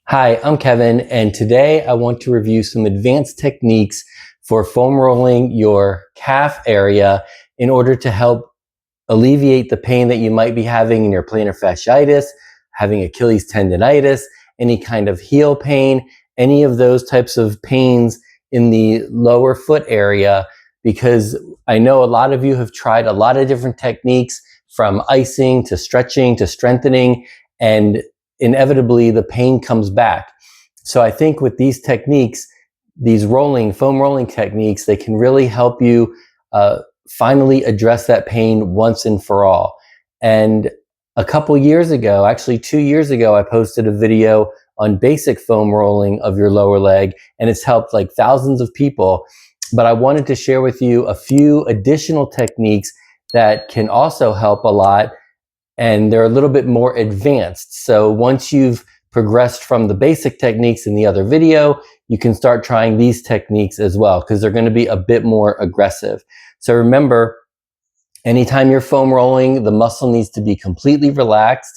Hi, I'm Kevin, and today I want to review some advanced techniques for foam rolling your calf area in order to help alleviate the pain that you might be having in your plantar fasciitis, having Achilles tendinitis, any kind of heel pain, any of those types of pains in the lower foot area, because I know a lot of you have tried a lot of different techniques from icing to stretching to strengthening, and inevitably the pain comes back. So I think with these techniques, these foam rolling techniques, they can really help you finally address that pain once and for all. And a couple years ago, actually 2 years ago, I posted a video on basic foam rolling of your lower leg, and it's helped like thousands of people. But I wanted to share with you a few additional techniques that can also help a lot, and they're a little bit more advanced. So once you've progressed from the basic techniques in the other video, you can start trying these techniques as well, because they're going to be a bit more aggressive. So remember, anytime you're foam rolling, the muscle needs to be completely relaxed.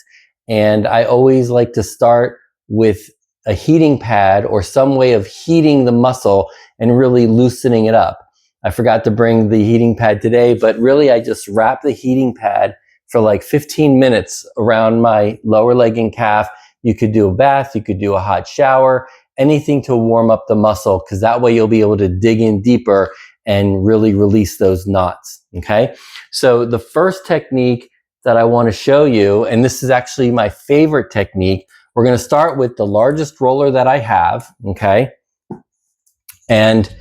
And I always like to start with a heating pad or some way of heating the muscle and really loosening it up. I forgot to bring the heating pad today, but really I just wrap the heating pad for like 15 minutes around my lower leg and calf. You could do a bath, you could do a hot shower, anything to warm up the muscle, because that way you'll be able to dig in deeper and really release those knots, okay? So the first technique that I want to show you, and this is actually my favorite technique, we're going to start with the largest roller that I have, okay? And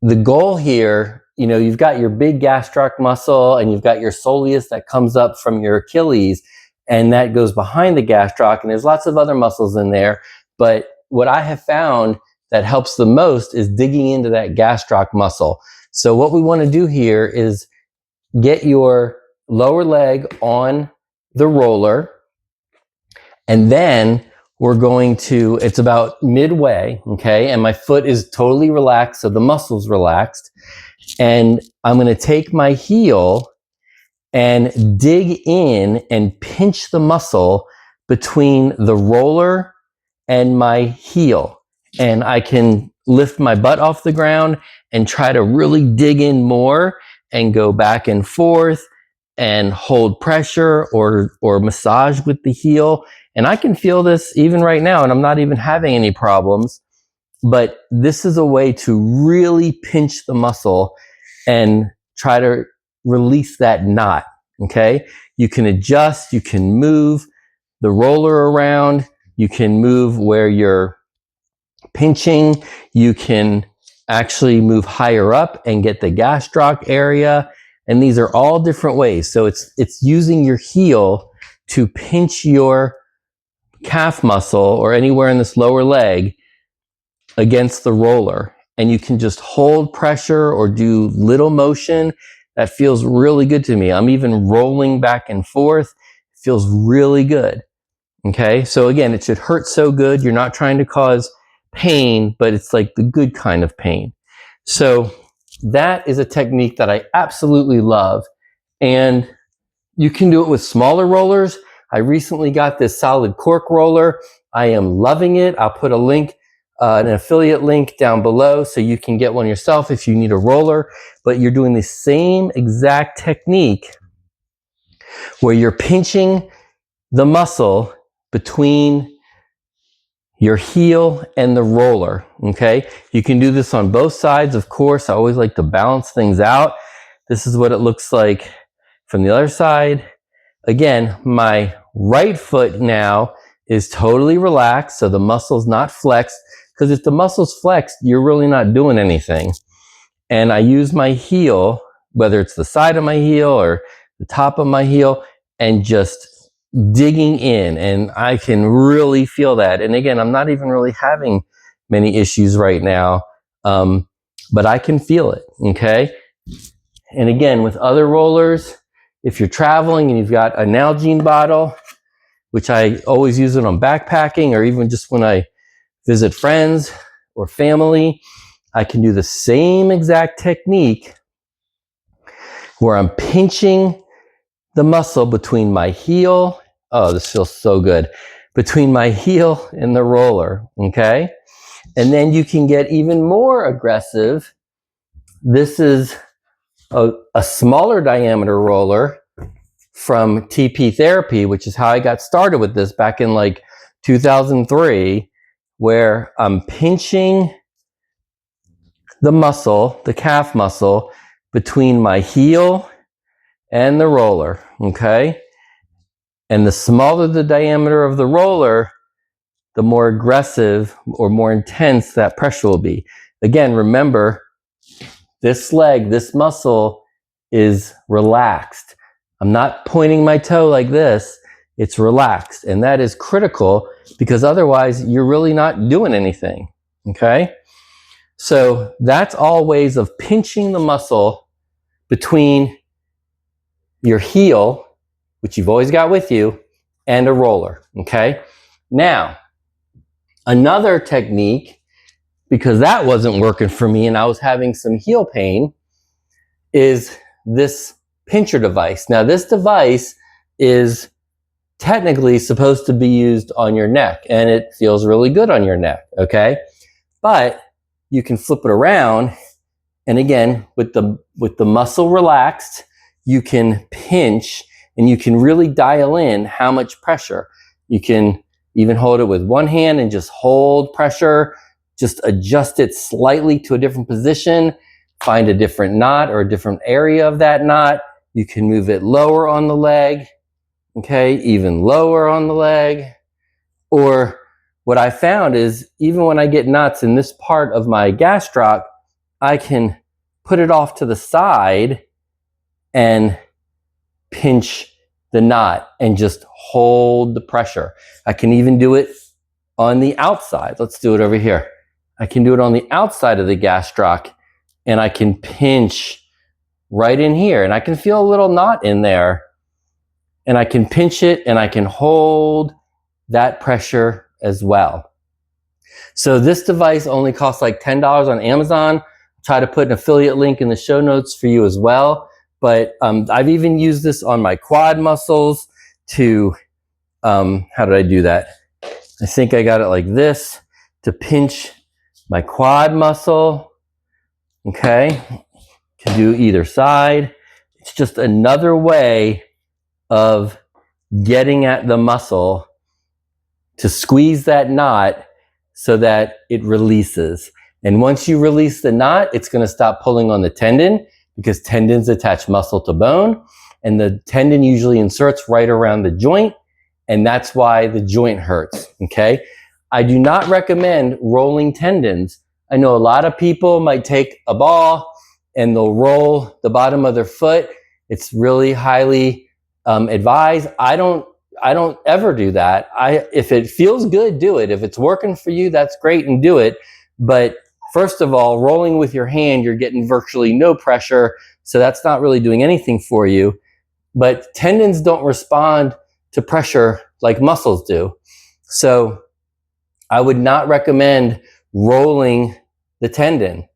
the goal here, you've got your big gastroc muscle and you've got your soleus that comes up from your Achilles, and that goes behind the gastroc, and there's lots of other muscles in there. But what I have found that helps the most is digging into that gastroc muscle. So what we want to do here is get your lower leg on the roller, and then we're going to, it's about midway, okay? And my foot is totally relaxed, so the muscle's relaxed. And I'm going to take my heel and dig in and pinch the muscle between the roller and my heel. And I can lift my butt off the ground and try to really dig in more and go back and forth and hold pressure or massage with the heel. And I can feel this even right now, and I'm not even having any problems. But this is a way to really pinch the muscle and try to release that knot, okay? You can adjust, you can move the roller around, you can move where you're pinching, you can actually move higher up and get the gastroc area. And these are all different ways. So it's using your heel to pinch your calf muscle or anywhere in this lower leg against the roller. And you can just hold pressure or do little motion. That feels really good to me. I'm even rolling back and forth. It feels really good. Okay, so again, it should hurt so good. You're not trying to cause pain, but it's like the good kind of pain. So that is a technique that I absolutely love. And you can do it with smaller rollers. I recently got this solid cork roller. I am loving it. I'll put a link, an affiliate link down below so you can get one yourself if you need a roller. But you're doing the same exact technique where you're pinching the muscle between your heel and the roller, okay? You can do this on both sides, of course. I always like to balance things out. This is what it looks like from the other side. Again, my right foot now is totally relaxed, so the muscle's not flexed, because if the muscle's flexed, you're really not doing anything. And I use my heel, whether it's the side of my heel or the top of my heel, and just digging in, and I can really feel that. And again, I'm not even really having many issues right now, but I can feel it, okay? And again, with other rollers, if you're traveling and you've got a Nalgene bottle, which I always use it on backpacking or even just when I visit friends or family, I can do the same exact technique where I'm pinching the muscle between my heel. Oh, this feels so good. between my heel and the roller, okay? And then you can get even more aggressive. This is a smaller diameter roller from TP therapy, which is how I got started with this back in like 2003, where I'm pinching the muscle, the calf muscle, between my heel and the roller, okay? And the smaller the diameter of the roller, the more aggressive or more intense that pressure will be. Again, remember, this leg, this muscle is relaxed. I'm not pointing my toe like this. It's relaxed. And that is critical because otherwise you're really not doing anything, okay? So that's all ways of pinching the muscle between your heel, which you've always got with you, and a roller, okay? Now, another technique, because that wasn't working for me and I was having some heel pain, is this pincher device. Now, this device is technically supposed to be used on your neck, and it feels really good on your neck, okay? But you can flip it around, and again, with the muscle relaxed, you can pinch and you can really dial in how much pressure. You can even hold it with one hand and just hold pressure, just adjust it slightly to a different position, find a different knot or a different area of that knot. You can move it lower on the leg, okay, even lower on the leg. Or what I found is even when I get knots in this part of my gastroc, I can put it off to the side and pinch the knot and just hold the pressure. I can even do it on the outside. Let's do it over here. I can do it on the outside of the gastroc and I can pinch right in here and I can feel a little knot in there and I can pinch it and I can hold that pressure as well. So this device only costs like $10 on Amazon. I'll try to put an affiliate link in the show notes for you as well. But I've even used this on my quad muscles to, how did I do that? I think I got it like this to pinch my quad muscle. Okay, can do either side. It's just another way of getting at the muscle to squeeze that knot so that it releases. And once you release the knot, it's going to stop pulling on the tendon because tendons attach muscle to bone, and the tendon usually inserts right around the joint, and that's why the joint hurts, okay? I do not recommend rolling tendons. I know a lot of people might take a ball and they'll roll the bottom of their foot. It's really highly advised. I don't ever do that. If it feels good, do it. If it's working for you, that's great and do it. But first of all, rolling with your hand, you're getting virtually no pressure. So that's not really doing anything for you. But tendons don't respond to pressure like muscles do. So I would not recommend rolling the tendon.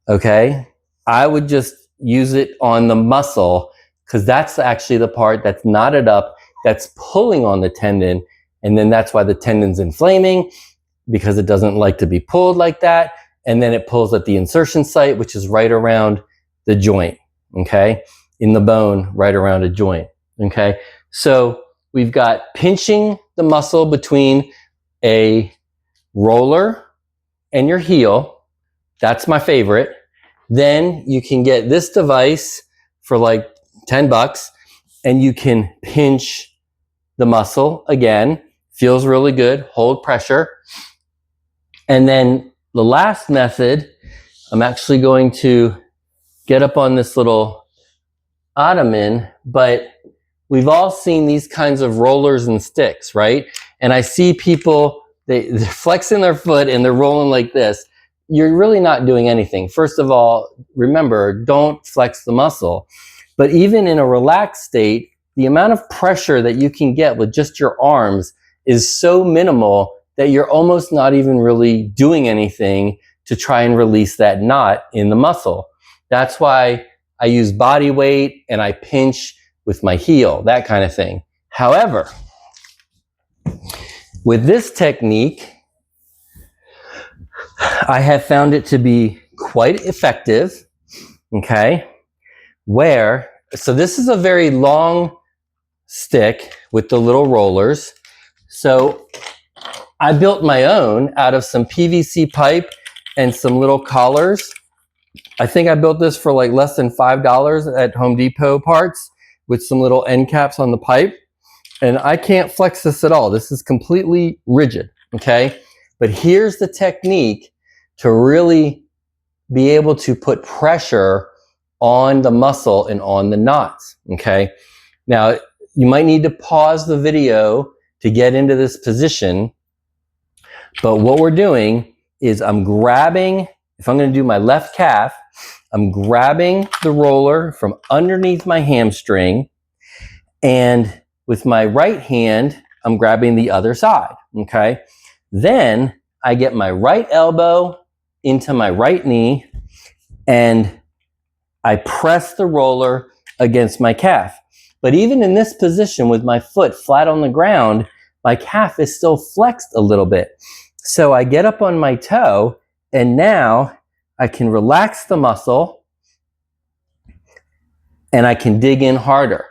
Okay. I would just use it on the muscle because that's actually the part that's knotted up, that's pulling on the tendon. And then that's why the tendon's inflaming, because it doesn't like to be pulled like that. And then it pulls at the insertion site, which is right around the joint, okay? In the bone, right around a joint, okay? So we've got pinching the muscle between a roller and your heel. That's my favorite. Then you can get this device for like $10 and you can pinch the muscle again. Feels really good, hold pressure. And then the last method, I'm actually going to get up on this little ottoman, but we've all seen these kinds of rollers and sticks, right? And I see people, they're flexing their foot and they're rolling like this. You're really not doing anything. First of all, remember, don't flex the muscle. But even in a relaxed state, the amount of pressure that you can get with just your arms is so minimal that you're almost not even really doing anything to try and release that knot in the muscle. That's why I use body weight and I pinch with my heel, that kind of thing. However, With this technique, I have found it to be quite effective, okay? So this is a very long stick with the little rollers. So I built my own out of some PVC pipe and some little collars. I think I built this for like less than $5 at Home Depot parts with some little end caps on the pipe. And I can't flex this at all. This is completely rigid, okay? But here's the technique to really be able to put pressure on the muscle and on the knots, okay? Now, you might need to pause the video to get into this position, but what we're doing is I'm grabbing, if I'm gonna do my left calf, I'm grabbing the roller from underneath my hamstring, and with my right hand, I'm grabbing the other side, okay? Then I get my right elbow into my right knee, and I press the roller against my calf. But even in this position with my foot flat on the ground, my calf is still flexed a little bit. So I get up on my toe, and now I can relax the muscle and I can dig in harder.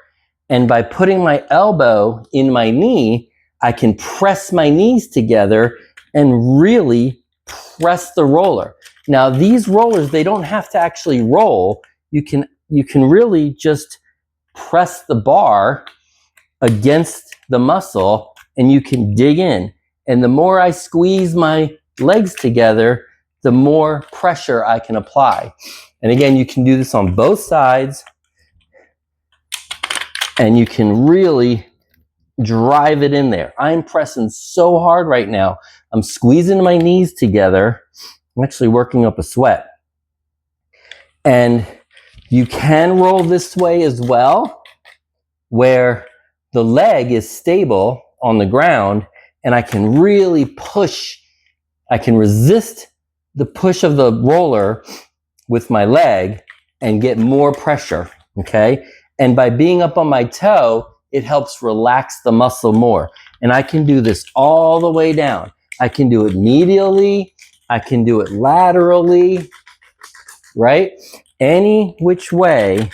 And by putting my elbow in my knee, I can press my knees together and really press the roller. Now these rollers, they don't have to actually roll. You can really just press the bar against the muscle and you can dig in. And the more I squeeze my legs together, the more pressure I can apply. And again, you can do this on both sides, and you can really drive it in there. I'm pressing so hard right now. I'm squeezing my knees together. I'm actually working up a sweat. And you can roll this way as well, where the leg is stable on the ground and I can really push. I can resist the push of the roller with my leg and get more pressure, okay? And by being up on my toe, it helps relax the muscle more. And I can do this all the way down. I can do it medially, I can do it laterally, right? Any which way.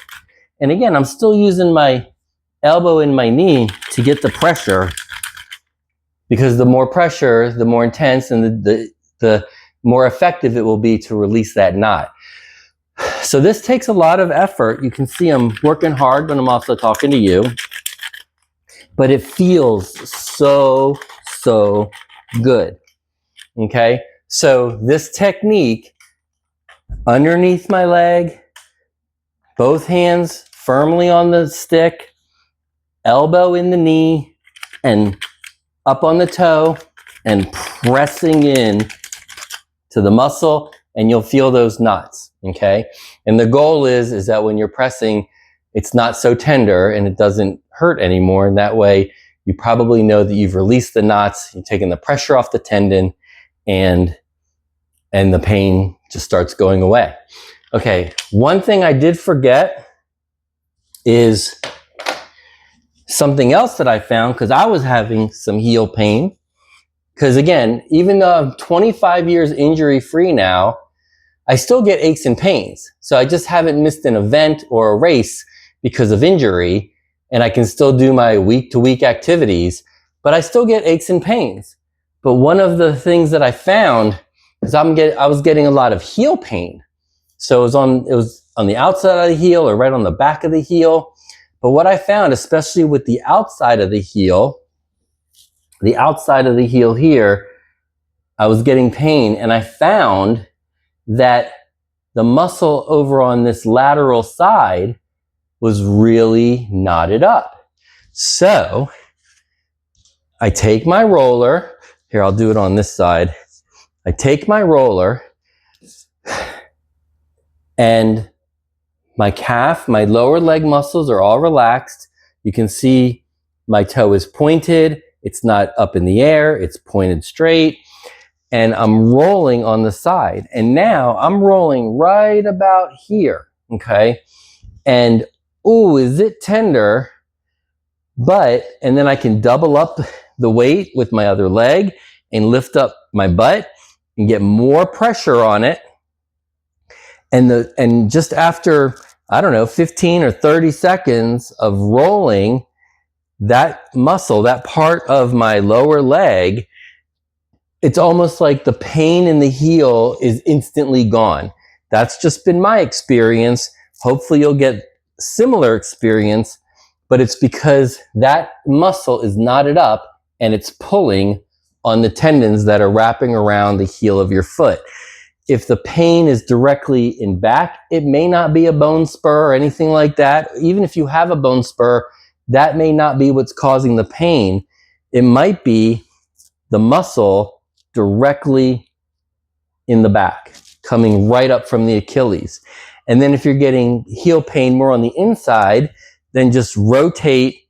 And again, I'm still using my elbow in my knee to get the pressure, because the more pressure, the more intense and the more effective it will be to release that knot. So this takes a lot of effort. You can see I'm working hard, but I'm also talking to you. But it feels so, so good, okay? So this technique, underneath my leg, both hands firmly on the stick, elbow in the knee, and up on the toe, and pressing in to the muscle, and you'll feel those knots, okay? And the goal is that when you're pressing, it's not so tender and it doesn't hurt anymore. And that way you probably know that you've released the knots, you've taken the pressure off the tendon, and the pain just starts going away. Okay, one thing I did forget is something else that I found, because I was having some heel pain. Because again, even though I'm 25 years injury free now, I still get aches and pains. So I just haven't missed an event or a race because of injury, and I can still do my week-to-week activities, but I still get aches and pains. But one of the things that I found is I was getting a lot of heel pain. So it was on the outside of the heel or right on the back of the heel. But what I found, especially with the outside of the heel here, I was getting pain, and I found that the muscle over on this lateral side was really knotted up. So I take my roller, here I'll do it on this side. I take my roller, and my calf, my lower leg muscles are all relaxed. You can see my toe is pointed. It's not up in the air. It's pointed straight. And I'm rolling on the side. And now I'm rolling right about here, okay? And, ooh, is it tender? And then I can double up the weight with my other leg and lift up my butt and get more pressure on it. And just after, I don't know, 15 or 30 seconds of rolling, that muscle, that part of my lower leg, it's almost like the pain in the heel is instantly gone. That's just been my experience. Hopefully you'll get similar experience, but it's because that muscle is knotted up and it's pulling on the tendons that are wrapping around the heel of your foot. If the pain is directly in back, it may not be a bone spur or anything like that. Even if you have a bone spur, that may not be what's causing the pain. It might be the muscle directly in the back, coming right up from the Achilles. And then if you're getting heel pain more on the inside, then just rotate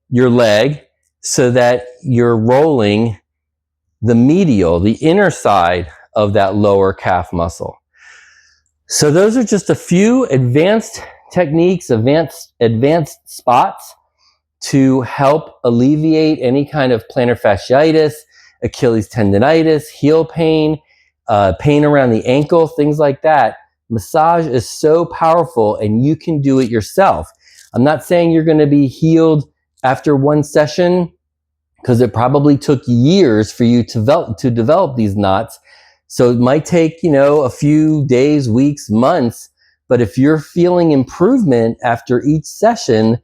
your leg so that you're rolling the medial, the inner side of that lower calf muscle. So those are just a few advanced techniques, advanced spots to help alleviate any kind of plantar fasciitis, Achilles tendinitis, heel pain, pain around the ankle, things like that. Massage is so powerful and you can do it yourself. I'm not saying you're going to be healed after one session, because it probably took years for you to develop these knots. So it might take, a few days, weeks, months. But if you're feeling improvement after each session,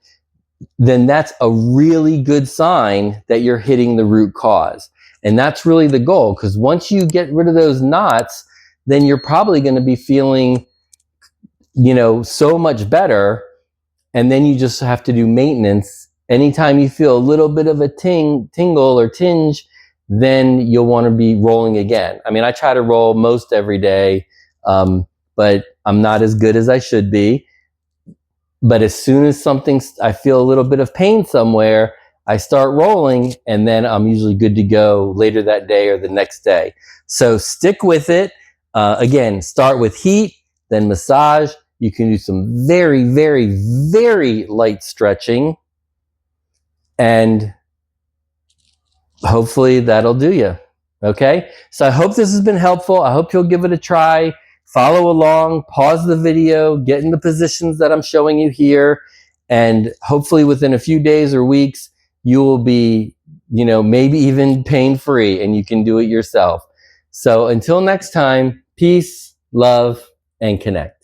then that's a really good sign that you're hitting the root cause. And that's really the goal, because once you get rid of those knots, then you're probably going to be feeling, so much better. And then you just have to do maintenance. Anytime you feel a little bit of a tingle or tinge, then you'll want to be rolling again. I mean, I try to roll most every day, but I'm not as good as I should be. But as soon as I feel a little bit of pain somewhere, I start rolling, and then I'm usually good to go later that day or the next day. So stick with it. Again, start with heat, then massage. You can do some very, very, very light stretching, and hopefully that'll do you. Okay? So I hope this has been helpful. I hope you'll give it a try. Follow along, pause the video, get in the positions that I'm showing you here, and hopefully within a few days or weeks, you will be, maybe even pain-free, and you can do it yourself. So until next time, peace, love, and connect.